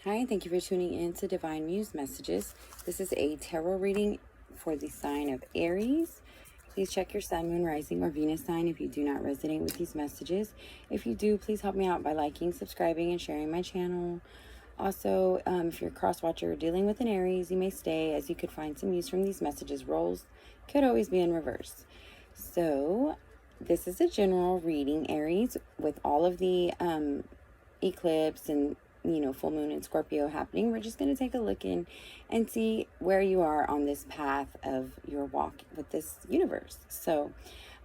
Hi, thank you for tuning in to Divine Muse Messages. This is a tarot reading for the sign of Aries. Please check your sun, moon, rising, or Venus sign if you do not resonate with these messages. If you do, please help me out by liking, subscribing, and sharing my channel. Also, if you're a cross-watcher or dealing with an Aries, you may stay, as you could find some use from these messages. Roles could always be in reverse. So, this is a general reading, Aries, with all of the eclipse and full moon and Scorpio happening. We're just going to take a look in and see where you are on this path of your walk with this universe. So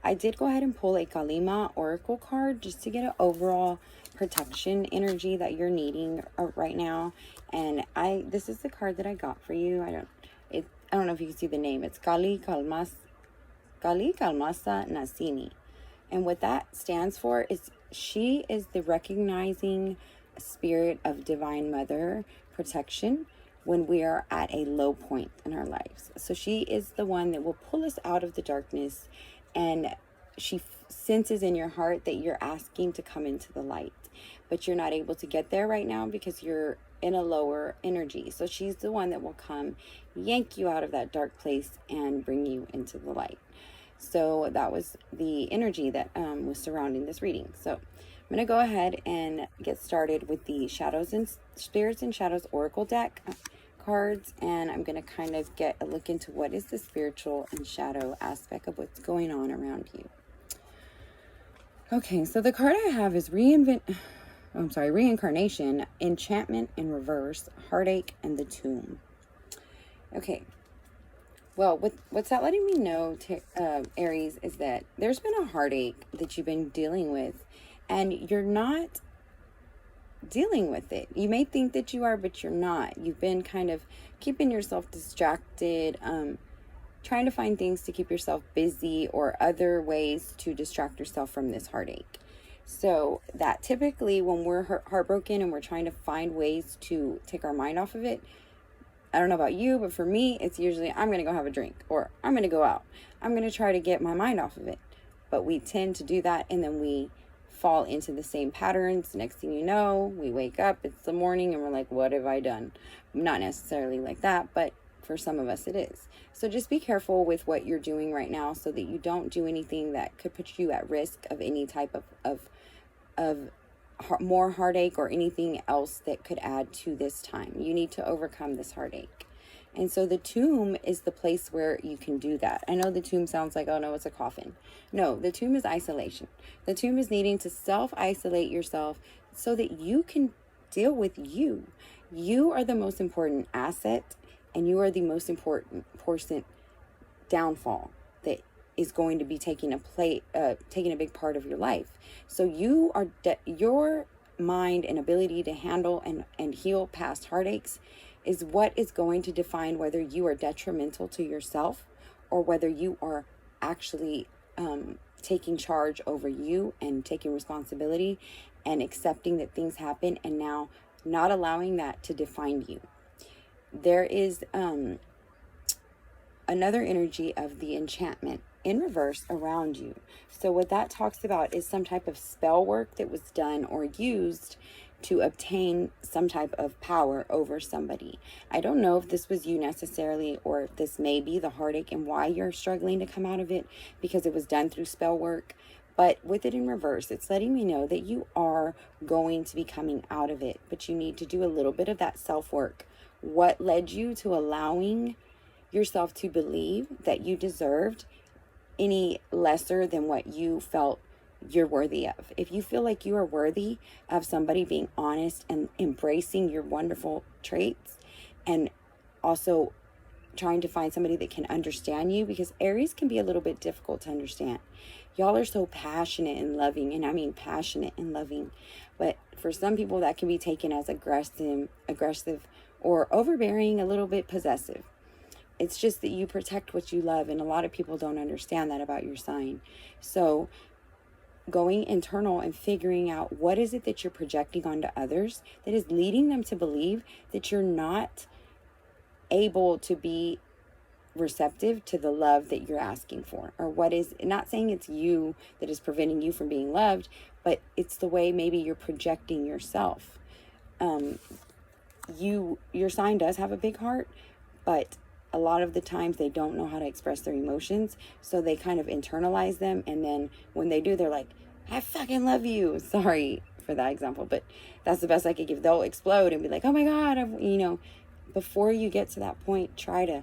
I did go ahead and pull a Kalima Oracle card just to get an overall protection energy that you're needing right now. And this is the card that I got for you. I don't know if you can see the name. It's Kali Kalmasa Nasini. And what that stands for is she is the recognizing spirit of Divine Mother protection when we are at a low point in our lives. So she is the one that will pull us out of the darkness, and she senses in your heart that you're asking to come into the light, but you're not able to get there right now because you're in a lower energy. So she's the one that will come yank you out of that dark place and bring you into the light. So that was the energy that was surrounding this reading. So I'm going to go ahead and get started with the Shadows and Spirits and Shadows Oracle deck cards, and I'm going to kind of get a look into what is the spiritual and shadow aspect of what's going on around you. Okay, so the card I have is Reincarnation, Enchantment in Reverse, Heartache, and the Tomb. Okay. Well, what's that letting me know, Aries, is that there's been a heartache that you've been dealing with, and you're not dealing with it. You may think that you are, but you're not. You've been kind of keeping yourself distracted, trying to find things to keep yourself busy or other ways to distract yourself from this heartache. So that typically when we're heartbroken and we're trying to find ways to take our mind off of it, I don't know about you, but for me, it's usually I'm going to go have a drink, or I'm going to go out. I'm going to try to get my mind off of it. But we tend to do that, and then we fall into the same patterns. Next thing you know, we wake up, it's the morning, and we're like, what have I done? Not necessarily like that, but for some of us it is. So just be careful with what you're doing right now so that you don't do anything that could put you at risk of any type of more heartache or anything else that could add to this time. You need to overcome this heartache. And so the tomb is the place where you can do that. I know the tomb sounds like, oh no, it's a coffin. No, the tomb is isolation. The tomb is needing to self-isolate yourself so that you can deal with you. You are the most important asset, and you are the most important downfall that is going to be taking a big part of your life. So you are your mind and ability to handle and heal past heartaches is what is going to define whether you are detrimental to yourself or whether you are actually taking charge over you and taking responsibility and accepting that things happen and now not allowing that to define you. There is another energy of the enchantment in reverse around you. So what that talks about is some type of spell work that was done or used to obtain some type of power over somebody. I don't know if this was you necessarily, or if this may be the heartache and why you're struggling to come out of it because it was done through spell work. But with it in reverse, it's letting me know that you are going to be coming out of it, but you need to do a little bit of that self-work. What led you to allowing yourself to believe that you deserved any lesser than what you felt you're worthy of? If you feel like you are worthy of somebody being honest and embracing your wonderful traits, and also trying to find somebody that can understand you, because Aries can be a little bit difficult to understand. Y'all are so passionate and loving, and I mean passionate and loving, but for some people that can be taken as aggressive or overbearing, a little bit possessive. It's just that you protect what you love, and a lot of people don't understand that about your sign. So going internal and figuring out what is it that you're projecting onto others that is leading them to believe that you're not able to be receptive to the love that you're asking for, or what is, not saying it's you that is preventing you from being loved, but it's the way maybe you're projecting yourself. your sign does have a big heart, but a lot of the times they don't know how to express their emotions, so they kind of internalize them, and then when they do, they're like, I fucking love you. Sorry for that example, but that's the best I could give. They'll explode and be like, oh my God, before you get to that point, try to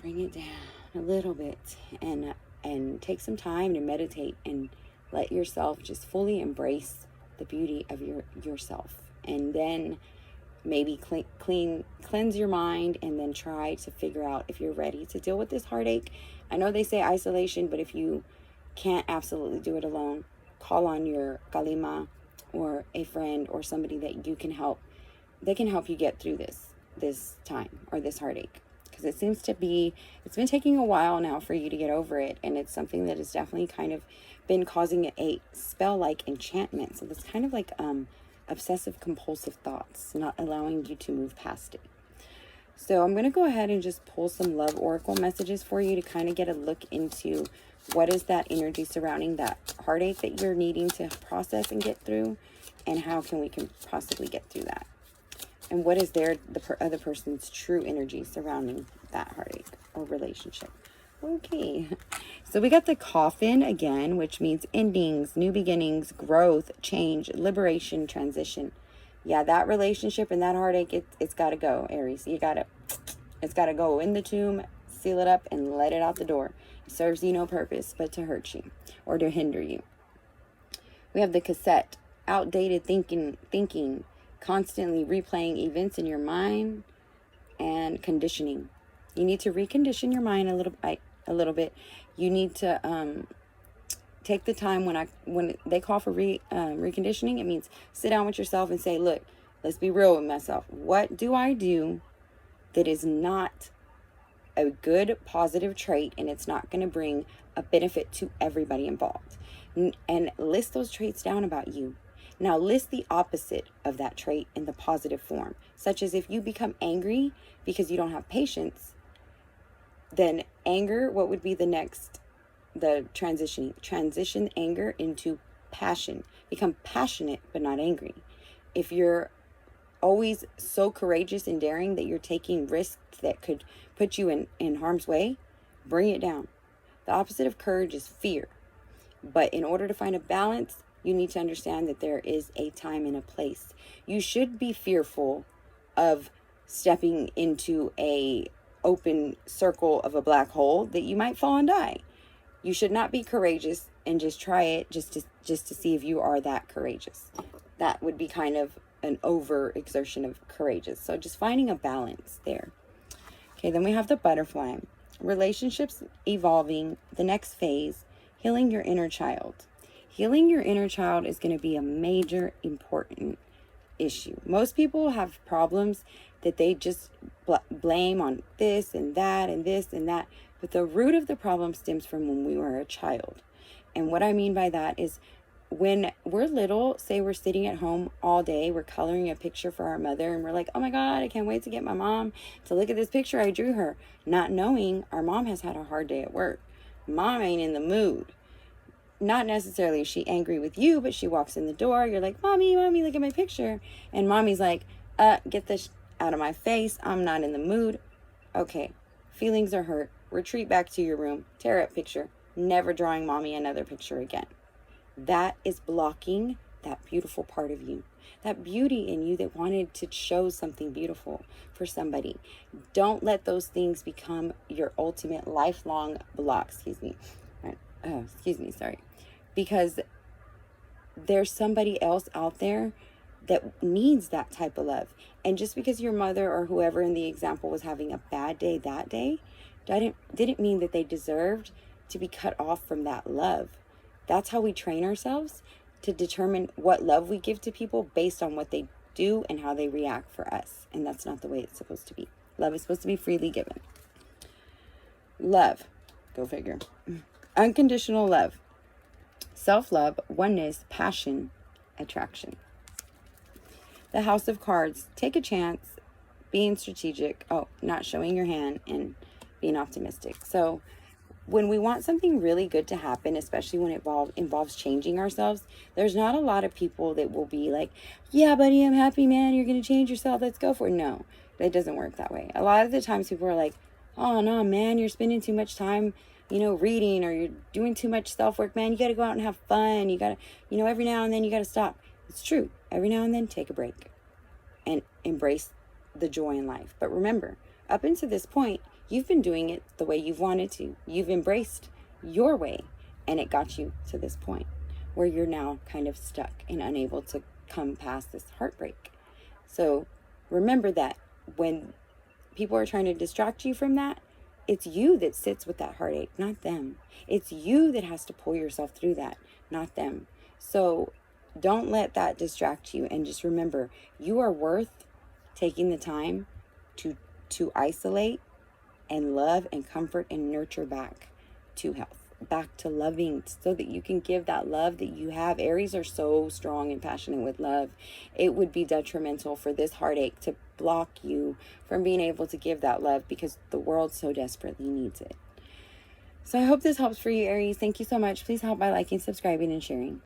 bring it down a little bit, and take some time to meditate and let yourself just fully embrace the beauty of yourself. And then maybe cleanse your mind, and then try to figure out if you're ready to deal with this heartache. I know they say isolation, but if you can't absolutely do it alone, call on your kalima or a friend or somebody that you can help. They can help you get through this time or this heartache, because it's been taking a while now for you to get over it, and it's something that has definitely kind of been causing a spell-like enchantment. So it's kind of like obsessive compulsive thoughts, not allowing you to move past it. So I'm going to go ahead and just pull some love oracle messages for you to kind of get a look into what is that energy surrounding that heartache that you're needing to process and get through, and how can possibly get through that, and what is the other person's true energy surrounding that heartache or relationship. Okay, so we got the Coffin again, which means endings, new beginnings, growth, change, liberation, transition. Yeah, that relationship and that heartache, it's got to go, Aries. It's got to go in the tomb, seal it up, and let it out the door. It serves you no purpose but to hurt you or to hinder you. We have the cassette, outdated thinking, constantly replaying events in your mind, and conditioning. You need to recondition your mind a little bit. You need to take the time when they call for reconditioning. It means sit down with yourself and say, look, let's be real with myself. What do I do that is not a good positive trait, and it's not going to bring a benefit to everybody involved? And list those traits down about you. Now list the opposite of that trait in the positive form, such as if you become angry because you don't have patience, then anger, what would be the transition anger into passion. Become passionate but not angry. If you're always so courageous and daring that you're taking risks that could put you in harm's way, bring it down. The opposite of courage is fear. But in order to find a balance, you need to understand that there is a time and a place. You should be fearful of stepping into a open circle of a black hole that you might fall and die. You should not be courageous and just try it just to see if you are that courageous. That would be kind of an overexertion of courageous. So just finding a balance there. Okay, then we have the butterfly. Relationships evolving, the next phase, healing your inner child. Healing your inner child is going to be a major important issue. Most people have problems that they just blame on this and that and this and that. But the root of the problem stems from when we were a child. And what I mean by that is when we're little, say we're sitting at home all day, we're coloring a picture for our mother, and we're like, oh my God, I can't wait to get my mom to look at this picture I drew her. Not knowing our mom has had a hard day at work. Mom ain't in the mood. Not necessarily is she angry with you, but she walks in the door. You're like, mommy, look at my picture. And mommy's like, get this out of my face. I'm not in the mood. Okay, feelings are hurt. Retreat back to your room. Tear up picture. Never drawing mommy another picture again. That is blocking that beautiful part of you. That beauty in you that wanted to show something beautiful for somebody. Don't let those things become your ultimate lifelong block. Sorry. Because there's somebody else out there that needs that type of love. And just because your mother or whoever in the example was having a bad day that day, didn't mean that they deserved to be cut off from that love. That's how we train ourselves to determine what love we give to people based on what they do and how they react for us. And that's not the way it's supposed to be. Love is supposed to be freely given. Love. Go figure. Unconditional love. Self-love, oneness, passion, attraction. The House of Cards. Take a chance, being strategic, not showing your hand, and being optimistic. So when we want something really good to happen, especially when it involves changing ourselves, there's not a lot of people that will be like, yeah, buddy, I'm happy, man. You're going to change yourself. Let's go for it. No, it doesn't work that way. A lot of the times people are like, oh, no, man, you're spending too much time, reading, or you're doing too much self-work, man. You got to go out and have fun. You got to, every now and then you got to stop. It's true. Every now and then, take a break and embrace the joy in life. But remember, up until this point, you've been doing it the way you've wanted to. You've embraced your way, and it got you to this point where you're now kind of stuck and unable to come past this heartbreak. So remember that when people are trying to distract you from that, it's you that sits with that heartache, not them. It's you that has to pull yourself through that, not them. So don't let that distract you, and just remember, you are worth taking the time to isolate and love and comfort and nurture back to health, back to loving, so that you can give that love that you have. Aries are so strong and passionate with love. It would be detrimental for this heartache to block you from being able to give that love, because the world so desperately needs it. So I hope this helps for you, Aries. Thank you so much. Please help by liking, subscribing, and sharing.